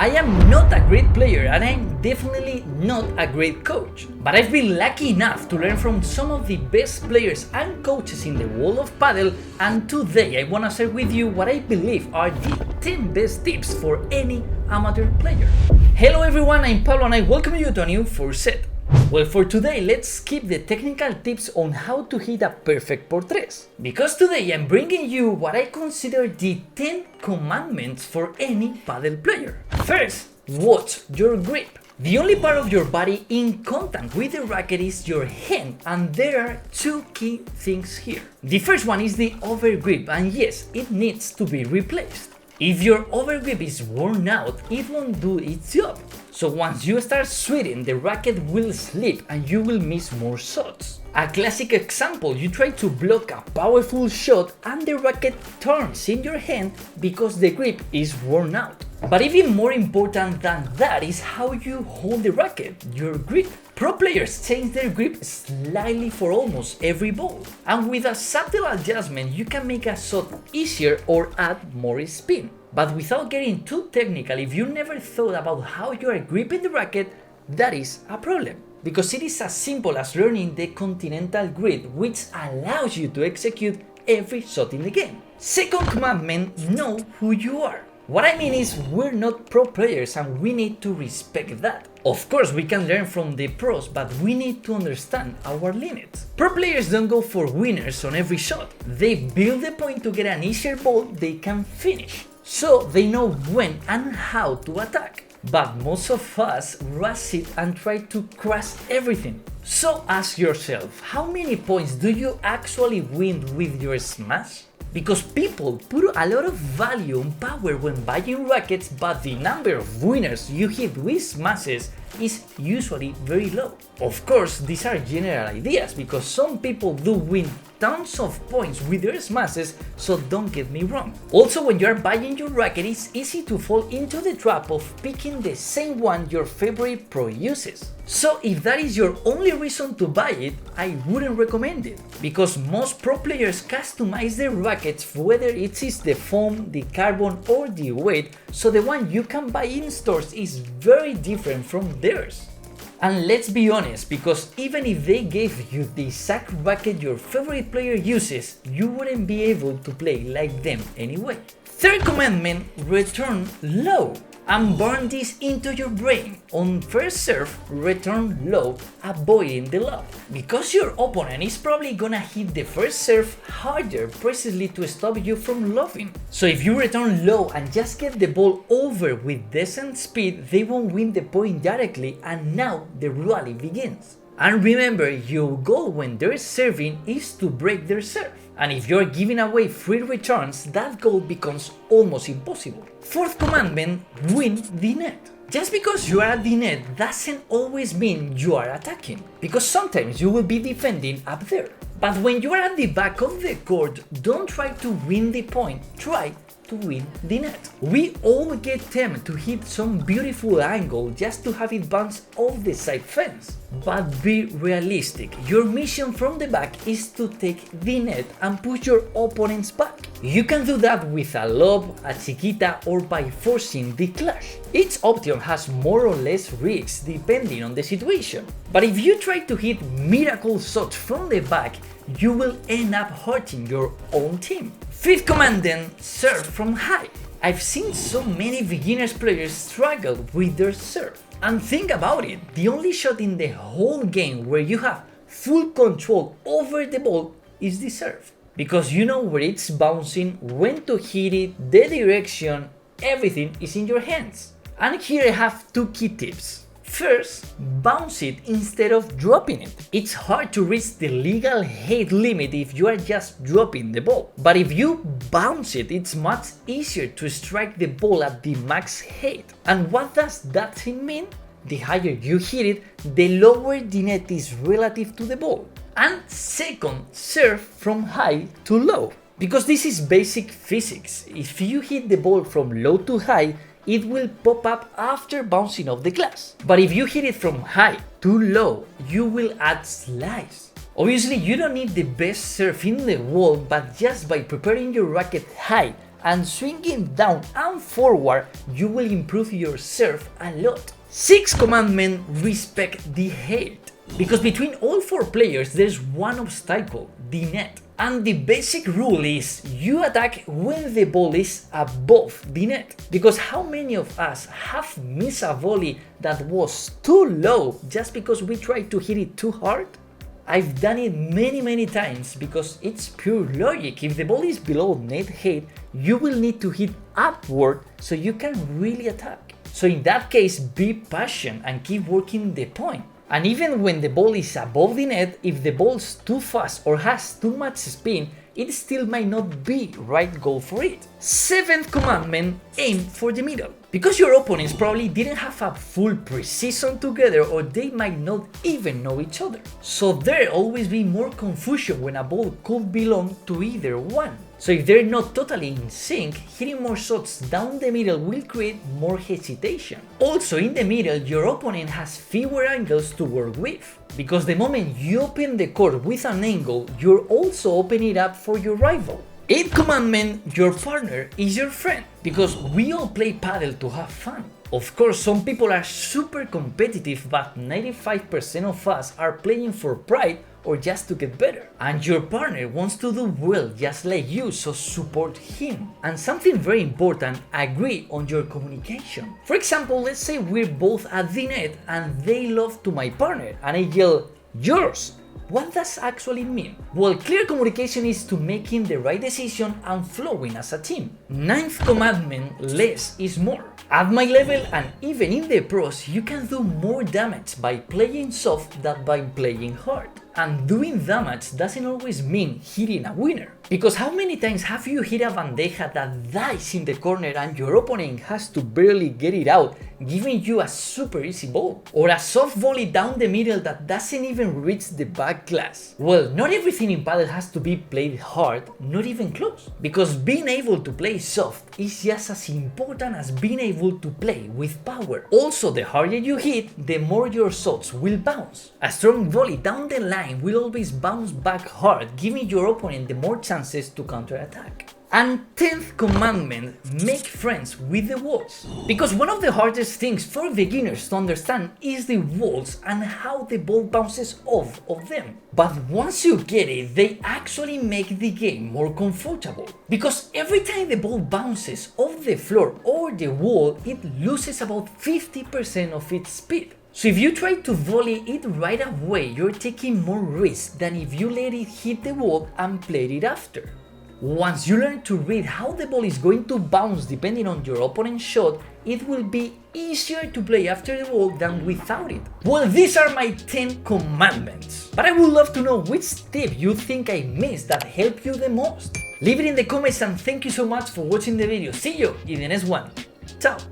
I am not a great player and I'm definitely not a great coach, but I've been lucky enough to learn from some of the best players and coaches in the world of Padel, and today I want to share with you what I believe are the 10 best tips for any amateur player. Hello everyone, I'm Pablo and I welcome you to a new 4Set. Well, for today, let's skip the technical tips on how to hit a perfect por tres, because today I'm bringing you what I consider the 10 commandments for any Padel player. First, watch your grip. The only part of your body in contact with the racket is your hand, and there are two key things here. The first one is the overgrip, and yes, it needs to be replaced. If your overgrip is worn out, it won't do its job. So once you start sweating, the racket will slip and you will miss more shots. A classic example, you try to block a powerful shot and the racket turns in your hand because the grip is worn out. But even more important than that is how you hold the racket, your grip. Pro players change their grip slightly for almost every ball, and with a subtle adjustment you can make a shot easier or add more spin. But without getting too technical, if you never thought about how you are gripping the racket, that is a problem. Because it is as simple as learning the continental grip, which allows you to execute every shot in the game. Second commandment, know who you are. What I mean is, we're not pro players and we need to respect that. Of course, we can learn from the pros, but we need to understand our limits. Pro players don't go for winners on every shot. They build the point to get an easier ball they can finish, so they know when and how to attack. But most of us rush it and try to crush everything. So ask yourself, how many points do you actually win with your smash? Because people put a lot of value on power when buying rackets, but the number of winners you hit with smashes is usually very low. Of course, these are general ideas because some people do win tons of points with their smashes, so don't get me wrong. Also, when you are buying your racket, it's easy to fall into the trap of picking the same one your favorite pro uses. So if that is your only reason to buy it, I wouldn't recommend it, because most pro players customize their rackets, whether it is the foam, the carbon or the weight, so the one you can buy in stores is very different from theirs. And let's be honest, because even if they gave you the exact racket your favorite player uses, you wouldn't be able to play like them anyway. Third commandment, return low. And burn this into your brain. On first serve, return low, avoiding the lob. Because your opponent is probably gonna hit the first serve harder precisely to stop you from lobbing. So if you return low and just get the ball over with decent speed, they won't win the point directly, and now the rally begins. And remember, your goal when they're serving is to break their serve. And if you're giving away free returns, that goal becomes almost impossible. Fourth commandment, win the net. Just because you are at the net doesn't always mean you are attacking, because sometimes you will be defending up there. But when you are at the back of the court, don't try to win the point, try to win the net. We all get tempted to hit some beautiful angle just to have it bounce off the side fence. But be realistic, your mission from the back is to take the net and push your opponent's back. You can do that with a lob, a chiquita, or by forcing the clash. Each option has more or less risks depending on the situation. But if you try to hit miracle shots from the back, you will end up hurting your own team. Fifth commandment, serve from high. I've seen so many beginners players struggle with their serve. And think about it, the only shot in the whole game where you have full control over the ball is the serve. Because you know where it's bouncing, when to hit it, the direction, everything is in your hands. And here I have two key tips. First, bounce it instead of dropping it. It's hard to reach the legal height limit if you are just dropping the ball. But if you bounce it, it's much easier to strike the ball at the max height. And what does that thing mean? The higher you hit it, the lower the net is relative to the ball. And second, serve from high to low. Because this is basic physics. If you hit the ball from low to high, it will pop up after bouncing off the glass. But if you hit it from high to low, you will add slice. Obviously, you don't need the best serve in the world, but just by preparing your racket high and swinging down and forward, you will improve your serve a lot. 6th commandment, respect the head. Because between all 4 players there's one obstacle, the net. And the basic rule is you attack when the ball is above the net. Because how many of us have missed a volley that was too low just because we tried to hit it too hard? I've done it many times because it's pure logic. If the ball is below net height, you will need to hit upward so you can really attack. So in that case, be patient and keep working the point. And even when the ball is above the net, if the ball's too fast or has too much spin, it still might not be right goal for it. 7th commandment, aim for the middle. Because your opponents probably didn't have a full pre-season together or they might not even know each other. So there'll always be more confusion when a ball could belong to either one. So if they're not totally in sync, hitting more shots down the middle will create more hesitation. Also in the middle, your opponent has fewer angles to work with. Because the moment you open the court with an angle, you're also opening it up for your rival. 8th commandment, your partner is your friend. Because we all play Padel to have fun. Of course, some people are super competitive, but 95% of us are playing for pride or just to get better. And your partner wants to do well just like you, so support him. And something very important, agree on your communication. For example, let's say we're both at the net and they love to my partner and I yell, yours. What does actually mean? Well, clear communication is to making the right decision and flowing as a team. 9th commandment, less is more. At my level and even in the pros, you can do more damage by playing soft than by playing hard. And doing damage doesn't always mean hitting a winner. Because how many times have you hit a bandeja that dies in the corner and your opponent has to barely get it out, giving you a super easy ball? Or a soft volley down the middle that doesn't even reach the back glass? Well, not everything in Padel has to be played hard, not even close. Because being able to play soft is just as important as being able to play with power. Also, the harder you hit, the more your shots will bounce. A strong volley down the line will always bounce back hard, giving your opponent the more chances to counterattack. And 10th commandment, make friends with the walls. Because one of the hardest things for beginners to understand is the walls and how the ball bounces off of them. But once you get it, they actually make the game more comfortable. Because every time the ball bounces off the floor or the wall, it loses about 50% of its speed. So if you try to volley it right away, you're taking more risk than if you let it hit the wall and play it after. Once you learn to read how the ball is going to bounce depending on your opponent's shot, it will be easier to play after the wall than without it. Well, these are my 10 commandments. But I would love to know which tip you think I missed that helped you the most. Leave it in the comments and thank you so much for watching the video. See you in the next one. Ciao!